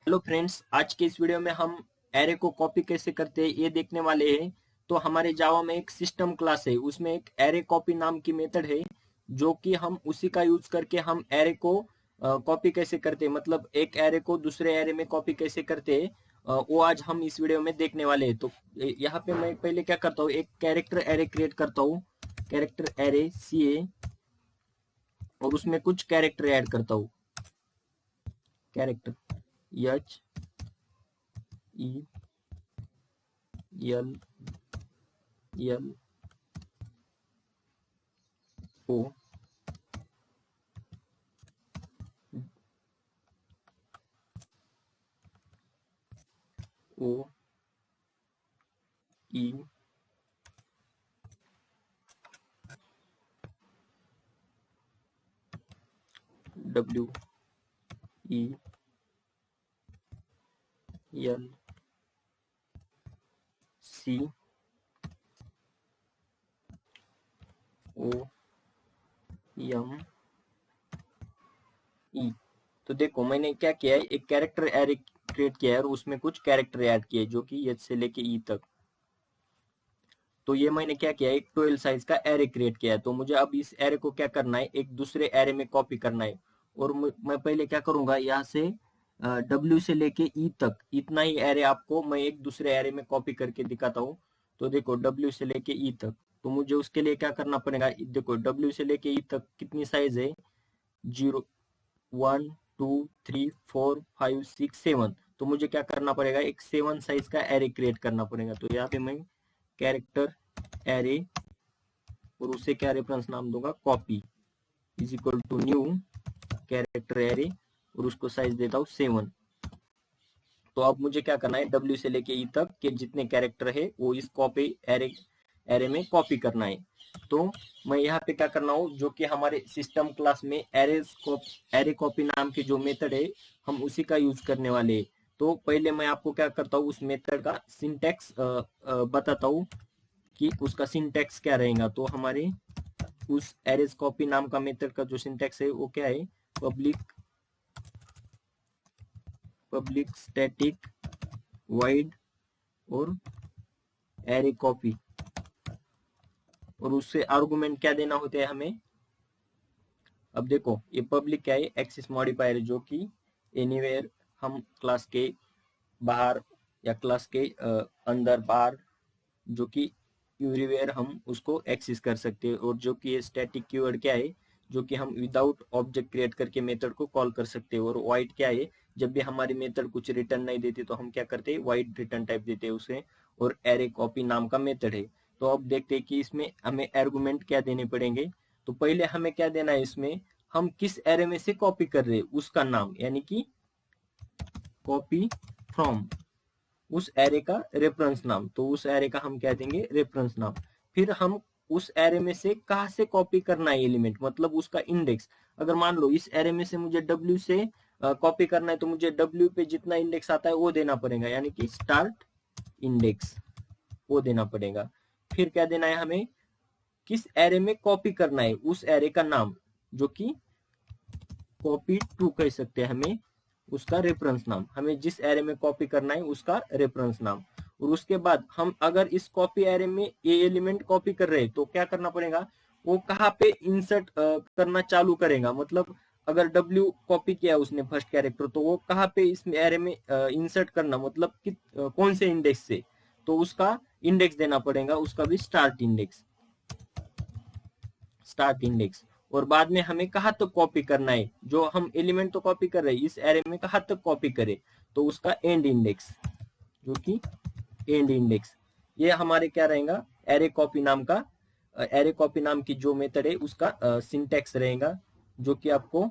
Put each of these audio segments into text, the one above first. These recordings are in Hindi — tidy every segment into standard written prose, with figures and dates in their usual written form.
हेलो फ्रेंड्स, आज के इस वीडियो में हम एरे को कॉपी कैसे करते हैं ये देखने वाले हैं। तो हमारे जावा में एक सिस्टम क्लास है, उसमें एक एरे कॉपी नाम की मेथड है जो कि हम उसी का यूज करके हम एरे को कॉपी कैसे करते हैं, मतलब एक एरे को दूसरे एरे में कॉपी कैसे करते हैं। वो आज हम इस वीडियो में देखने वाले हैं। तो यहाँ पे मैं पहले क्या करता हूँ, एक कैरेक्टर एरे क्रिएट करता हूँ, कैरेक्टर एरे सी ए, और उसमें कुछ कैरेक्टर ऐड करता हूँ। Character H E L L O O E W E L C O M E. तो देखो मैंने क्या किया है, एक कैरेक्टर एरे क्रिएट किया है और उसमें कुछ कैरेक्टर ऐड किए जो कि एच से लेके ई तक। तो ये मैंने क्या किया है, एक 12 साइज का एरे क्रिएट किया है। तो मुझे अब इस एरे को क्या करना है, एक दूसरे एरे में कॉपी करना है। और मैं पहले क्या करूंगा, यहाँ से डब्ल्यू से लेके ई तक इतना ही एरे आपको मैं एक दूसरे एरे में कॉपी करके दिखाता हूँ। तो देखो डब्ल्यू से लेके ई तक, तो मुझे उसके लिए क्या करना पड़ेगा, देखो डब्ल्यू से लेके ई तक कितनी साइज है, 0 1 2 3 4 5 6 7। तो मुझे क्या करना पड़ेगा, एक 7 साइज का एरे क्रिएट करना पड़ेगा। तो यहाँ पे मैं कैरेक्टर एरे और उसे क्या रेफरेंस नाम दूंगा, copy is equal to new character array, और उसको साइज देता हूँ 7। तो अब मुझे क्या करना है, डब्ल्यू से लेके ई तक के जितने कैरेक्टर है वो इस कॉपी एरे एरे में कॉपी करना है। तो मैं यहाँ पे क्या करना हूँ, जो कि हमारे सिस्टम क्लास में एरे कॉपी नाम की जो मेथड है हम उसी का यूज करने वाले हैं। तो पहले मैं आपको क्या करता हूँ, उस मेथड का सिंटैक्स बताता हूँ कि उसका सिंटैक्स क्या रहेगा। तो हमारे उस एरेज कॉपी नाम का मेथड का जो सिंटैक्स है वो क्या है, पब्लिक पब्लिक स्टैटिक वाइड और एरे कॉपी, और उससे आर्गुमेंट क्या देना होता है हमें। अब देखो ये पब्लिक क्या है, एक्सेस मॉडिफायर जो कि एनीवेयर हम क्लास के बाहर या क्लास के अंदर बाहर, जो कि एवरीवेयर हम उसको एक्सेस कर सकते हैं। और जो कि ये स्टैटिक कीवर्ड क्या है, जो कि हम विदाउट ऑब्जेक्ट क्रिएट करके मेथड को कॉल कर सकते हैं। और वाइड क्या है, जब भी हमारी मेथड कुछ रिटर्न नहीं देती तो हम क्या करते हैं, वाइड रिटर्न टाइप देते हैं उसे। और एरे कॉपी नाम का मेथड है। तो अब देखते हैं कि इसमें हमें आर्गुमेंट क्या देने पड़ेंगे। तो पहले हमें क्या देना है, इसमें हम किस एरे में से कॉपी कर रहे हैं उसका नाम, यानी कि कॉपी फ्रॉम उस एरे का रेफरेंस नाम। तो उस एरे का हम क्या देंगे, रेफरेंस नाम। फिर हम उस एरे में से कहाँ से कॉपी करना है एलिमेंट, मतलब उसका इंडेक्स। अगर मान लो इस एरे में से मुझे डब्ल्यू से कॉपी करना है, तो मुझे डब्ल्यू पे जितना इंडेक्स आता है वो देना पड़ेगा, यानी कि स्टार्ट इंडेक्स वो देना पड़ेगा। फिर क्या देना है हमें, किस एरे में कॉपी करना है उस एरे का नाम, जो कि कॉपी टू कह सकते हैं हमें, उसका रेफरेंस नाम। हमें जिस एरे में कॉपी करना है उसका रेफरेंस नाम। और उसके बाद हम अगर इस कॉपी एरे में ये एलिमेंट कॉपी कर रहे हैं तो क्या करना पड़ेगा, वो कहाँ पे इंसर्ट करना चालू करेगा। मतलब अगर डब्ल्यू कॉपी किया उसने फर्स्ट कैरेक्टर, तो वो कहाँ पे इस एरे में इंसर्ट करना, मतलब कि कौन से इंडेक्स से, तो उसका इंडेक्स देना पड़ेगा, उसका भी स्टार्ट इंडेक्स, स्टार्ट इंडेक्स। और बाद में हमें कहाँ तक कॉपी करना है, जो हम एलिमेंट तो कॉपी कर रहे हैं इस एरे में, कहाँ तक कॉपी करें, तो उसका एंड इंडेक्स, जो कि एंड इंडेक्स। ये हमारे क्या रहेगा, एरे कॉपी नाम का, एरे कॉपी नाम की जो मेथड है उसका सिंटैक्स रहेगा, जो कि आपको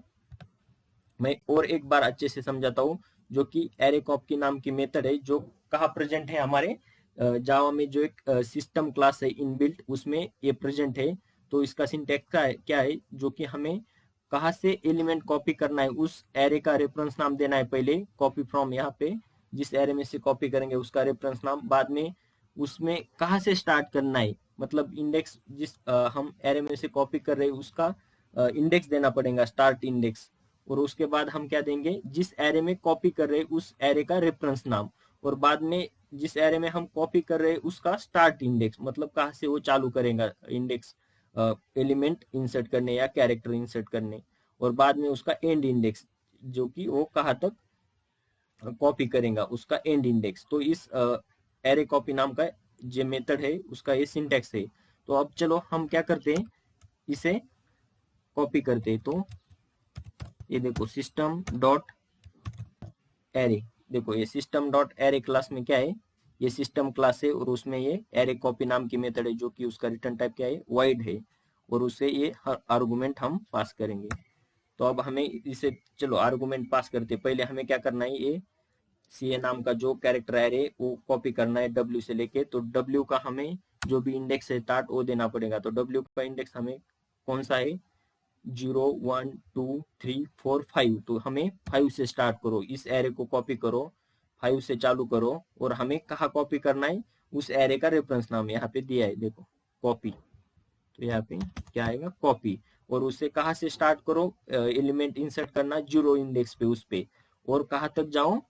मैं और एक बार अच्छे से समझाता हूँ। जो कि एरे कॉपी नाम की मेथड है जो कहाँ प्रेजेंट है, हमारे जावा में जो एक सिस्टम क्लास है इनबिल्ट, उसमें ये प्रेजेंट है। तो इसका सिंटैक्स क्या है, जो कि हमें कहाँ से एलिमेंट कॉपी करना है, उस एरे का रेफरेंस नाम देना है पहले, कॉपी फ्रॉम, यहाँ पे जिस एरे में से कॉपी करेंगे उसका रेफरेंस नाम। बाद में उसमें कहाँ से स्टार्ट करना है, मतलब इंडेक्स जिस हम एरे में से कॉपी कर रहे हैं उसका इंडेक्स देना पड़ेगा, स्टार्ट इंडेक्स। और उसके बाद हम क्या देंगे, जिस एरे में कॉपी कर रहे हैं उस एरे का रेफरेंस नाम, और बाद में जिस एरे में हम कॉपी कर रहे हैं उसका स्टार्ट इंडेक्स, मतलब कहाँ से वो चालू करेगा इंडेक्स एलिमेंट इंसर्ट करने या कैरेक्टर इंसर्ट करने, और बाद में उसका एंड इंडेक्स जो कि वो कहाँ तक कॉपी करेगा उसका एंड इंडेक्स। तो इस एरे कॉपी नाम का जो मेथड है उसका ये सिंटेक्स है। तो अब चलो हम क्या करते हैं, इसे कॉपी करते हैं। तो ये देखो सिस्टम डॉट एरे, देखो ये सिस्टम डॉट एरे क्लास में क्या है, ये सिस्टम क्लास है और उसमें ये एरे कॉपी नाम की मेथड है जो कि उसका रिटर्न टाइप क्या है, वॉइड है, और उससे ये आर्गुमेंट हम पास करेंगे। तो अब हमें इसे चलो आर्गुमेंट पास करते, पहले हमें क्या करना है, ये सी ए नाम का जो कैरेक्टर एरे वो कॉपी करना है डब्ल्यू से लेके। तो डब्ल्यू का हमें जो भी इंडेक्स है स्टार्ट वो देना पड़ेगा। तो डब्ल्यू का इंडेक्स हमें कौन सा है, 0 1 2 3 4 5। तो हमें 5 से स्टार्ट करो, इस एरे को कॉपी करो, 5 से चालू करो, और हमें कहाँ कॉपी करना है, उस एरे का रेफरेंस नाम यहाँ पे दिया है, देखो कॉपी। तो यहाँ पे क्या आएगा, कॉपी, और उससे कहाँ से स्टार्ट करो, एलिमेंट इंसर्ट करना 0 इंडेक्स पे उस पे, और कहाँ तक जाओ,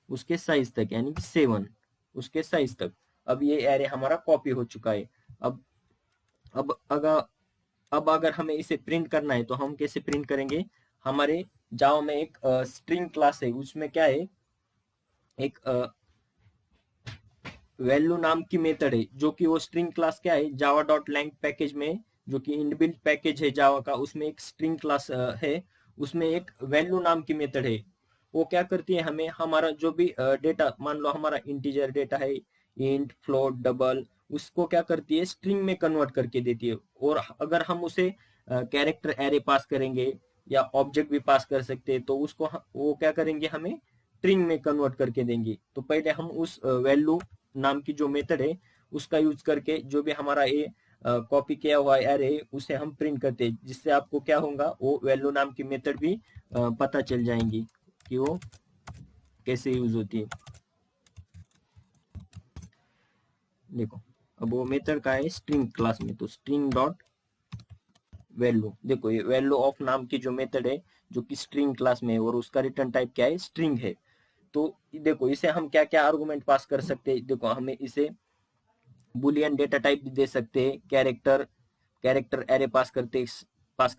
उसके साइज तक, यानी कि 7 उसके साइज तक। अब ये एरे हमारा कॉपी हो चुका है। अब अगर हमें इसे प्रिंट करना है तो हम कैसे प्रिंट करेंगे, हमारे जावा में एक स्ट्रिंग क्लास है, उसमें क्या है, एक वैल्यू नाम की मेथड है, जो कि वो स्ट्रिंग क्लास क्या है, जावा डॉट लैंग पैकेज में, जो कि इनबिल्ट पैकेज है जावा का, उसमें एक स्ट्रिंग क्लास है, उसमें एक वैल्यू नाम की मेथड है। वो क्या करती है, हमें हमारा जो भी डेटा, मान लो हमारा इंटीजर डेटा है, इंट फ्लोट डबल, उसको क्या करती है, स्ट्रिंग में कन्वर्ट करके देती है। और अगर हम उसे कैरेक्टर एरे पास करेंगे या ऑब्जेक्ट भी पास कर सकते हैं, तो उसको वो क्या करेंगे, हमें स्ट्रिंग में कन्वर्ट करके देंगे। तो पहले हम उस वैल्यू नाम की जो मेथड है उसका यूज करके जो भी हमारा ये कॉपी किया हुआ एरे है उसे हम प्रिंट करते हैं, जिससे आपको क्या होगा, वो वैल्यू नाम की मेथड भी पता चल जाएंगी कि वो कैसे यूज होती है। देखो अब वो मेथड का है स्ट्रिंग क्लास में, तो स्ट्रिंग डॉट वैल्यू, देखो ये वैल्यू ऑफ नाम की जो मेथड है जो कि स्ट्रिंग क्लास में है, और उसका रिटर्न टाइप क्या है, स्ट्रिंग है। तो देखो इसे हम क्या क्या आर्गुमेंट पास कर सकते हैं, देखो हमें इसे बुलियन डेटा टाइप भी दे सकते हैं, कैरेक्टर एरे पास कर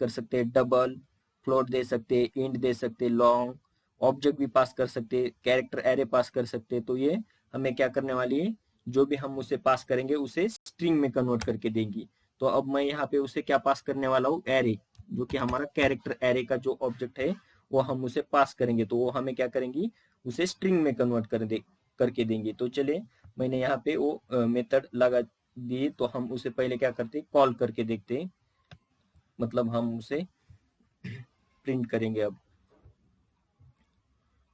सकते हैं, डबल फ्लोट दे सकते हैं, इंट दे सकते हैं, लॉन्ग ऑब्जेक्ट भी पास कर सकते हैं, कैरेक्टर एरे पास कर सकते हैं। तो ये हमें क्या करने वाली है, जो भी हम उसे पास करेंगे उसे स्ट्रिंग में कन्वर्ट करके देंगी। तो अब मैं यहाँ पे उसे क्या पास करने वाला हूँ, एरे, जो कि हमारा कैरेक्टर एरे का जो ऑब्जेक्ट है वो हम उसे पास करेंगे, तो वो हमें क्या करेंगी, उसे स्ट्रिंग में कन्वर्ट करके देंगे। तो चलिए मैंने यहाँ पे वो मेथड लगा दी, तो हम उसे पहले क्या करते हैं, कॉल करके देखते हैं, मतलब हम उसे प्रिंट करेंगे अब।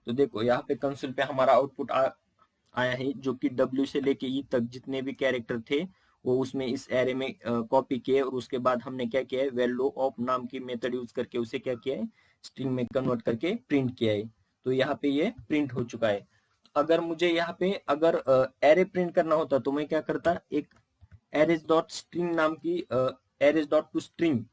तो देखो यहाँ पे कंसोल पे हमारा आउटपुट आया है, जो कि W से लेके E तक जितने भी कैरेक्टर थे वो उसमें इस एरे में कॉपी किए, और उसके बाद हमने क्या किया है, वैल्यू ऑफ नाम की मेथड यूज करके उसे क्या किया है, स्ट्रिंग में कन्वर्ट करके प्रिंट किया है। तो यहाँ पे ये प्रिंट हो चुका है। अगर मुझे यहाँ पे अगर एरे प्रिंट करना होता तो मैं क्या करता, एक एरेज डॉट स्ट्रिंग नाम की एरेज डॉट टू स्ट्रिंग,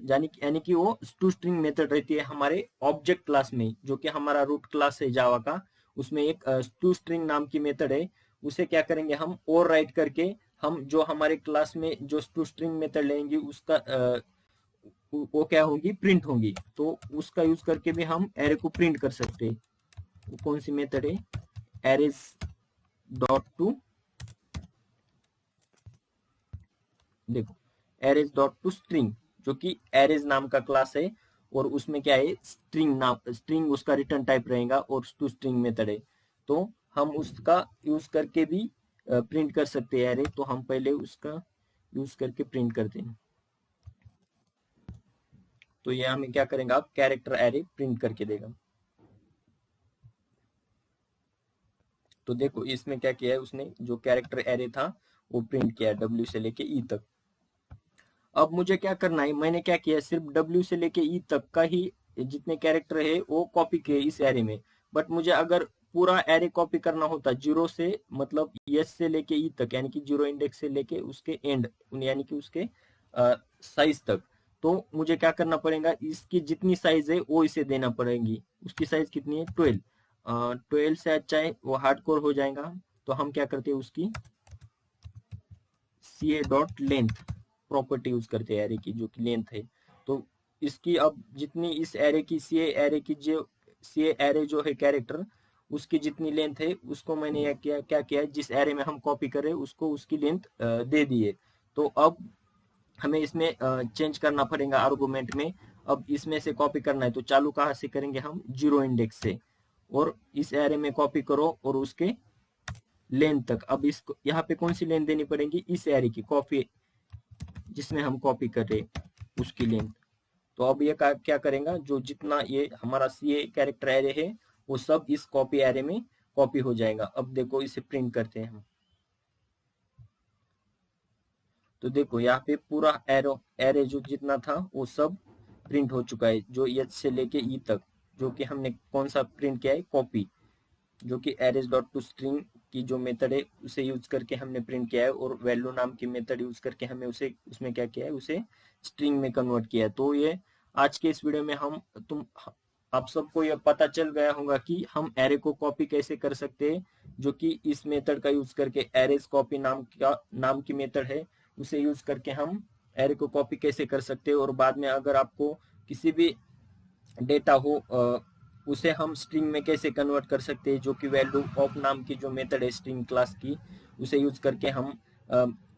यानी कि वो टू स्ट्रिंग मेथड रहती है हमारे ऑब्जेक्ट क्लास में, जो कि हमारा रूट क्लास है जावा का, उसमें एक टू स्ट्रिंग नाम की मेथड है। उसे क्या करेंगे हम, ओवर राइट करके हम जो हमारे क्लास में जो टू स्ट्रिंग मेथड लेंगे उसका वो क्या होगी, प्रिंट होगी। तो उसका यूज करके भी हम एरे को प्रिंट कर सकते हैं। वो कौन सी मेथड है, एरेज डॉट टू, देखो एरेज डॉट टू स्ट्रिंग, जो कि एरेज नाम का क्लास है, और उसमें क्या है, स्ट्रिंग उसका रिटर्न टाइप रहेगा, और टू स्ट्रिंग मेथड है। तो हम उसका यूज करके भी प्रिंट कर सकते हैं एरे। तो हम पहले उसका यूज करके प्रिंट करते हैं। तो ये हमें क्या करेंगे, आप कैरेक्टर एरे प्रिंट करके देगा। तो देखो इसमें क्या किया है उसने, जो कैरेक्टर एरे था वो प्रिंट किया W से लेके E तक। अब मुझे क्या करना है, मैंने क्या किया, सिर्फ W से लेके E तक का ही जितने कैरेक्टर है वो कॉपी किए इस एरे में। बट मुझे अगर पूरा एरे कॉपी करना होता, जीरो से मतलब S से लेके E तक, यानी कि जीरो इंडेक्स से लेके उसके एंड, यानी कि उसके साइज तक, तो मुझे क्या करना पड़ेगा, इसकी जितनी साइज है वो इसे देना पड़ेगी। उसकी साइज कितनी है, 12। 12 से अच्छा है वो हार्डकोर हो जाएगा। तो हम क्या करते हैं, उसकी ca dot length property use करते हैं एरे की, जो कि लेंथ है। तो इसकी अब जितनी इस एरे की सी एरे जो है कैरेक्टर, उसकी जितनी लेंथ है उसको मैंने क्या किया है, जिस एरे में हम कॉपी कर रहे हैं उसको उसकी लेंथ दे दी है। तो अब हमें इसमें चेंज करना पड़ेगा आर्गुमेंट में। अब इसमें से कॉपी करना है तो चालू कहाँ से करेंगे हम, 0 इंडेक्स से, और इस एरे में कॉपी करो और उसके लेंथ तक। अब इसको यहाँ पे कौन सी लेंथ देनी पड़ेगी, इस एरे की कॉपी जिसमें हम कॉपी कर रहे उसकी लेंथ। तो अब ये क्या करेगा, जो जितना ये हमारा सी कैरेक्टर एरे है वो सब इस कॉपी एरे में कॉपी हो जाएगा। अब देखो इसे प्रिंट करते हैं हम। तो देखो यहाँ पे पूरा एरे जो जितना था वो सब प्रिंट हो चुका है, जो एच से लेके ई तक, जो कि हमने कौन सा प्रिंट किया है, कॉपी, जो कि एरेज डॉट टू स्ट्रिंग की जो मेथड है उसे यूज करके हमने प्रिंट किया है, और वैल्यू नाम की मेथड यूज करके हमें उसे उसमें क्या किया है, उसे स्ट्रिंग में कन्वर्ट किया है। तो ये आज के इस वीडियो में आप सबको ये पता चल गया होगा कि हम एरे को कॉपी कैसे कर सकते हैं, जो कि इस मेथड का यूज करके, एरेज कॉपी नाम की मेथड है, उसे यूज करके हम एरे को कॉपी कैसे कर सकते हैं। और बाद में अगर आपको किसी भी डेटा हो उसे हम स्ट्रिंग में कैसे कन्वर्ट कर सकते हैं, जो कि वैल्यू ऑफ नाम की जो मेथड है स्ट्रिंग क्लास की, उसे यूज करके हम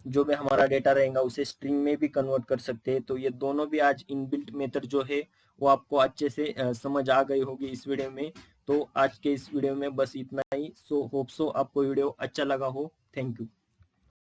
जो भी हमारा डेटा रहेगा उसे स्ट्रिंग में भी कन्वर्ट कर सकते हैं। तो ये दोनों भी आज इनबिल्ट मेथड जो है वो आपको अच्छे से समझ आ गई होगी इस वीडियो में। तो आज के इस वीडियो में बस इतना ही। सो होप सो आपको वीडियो अच्छा लगा हो। Thank you.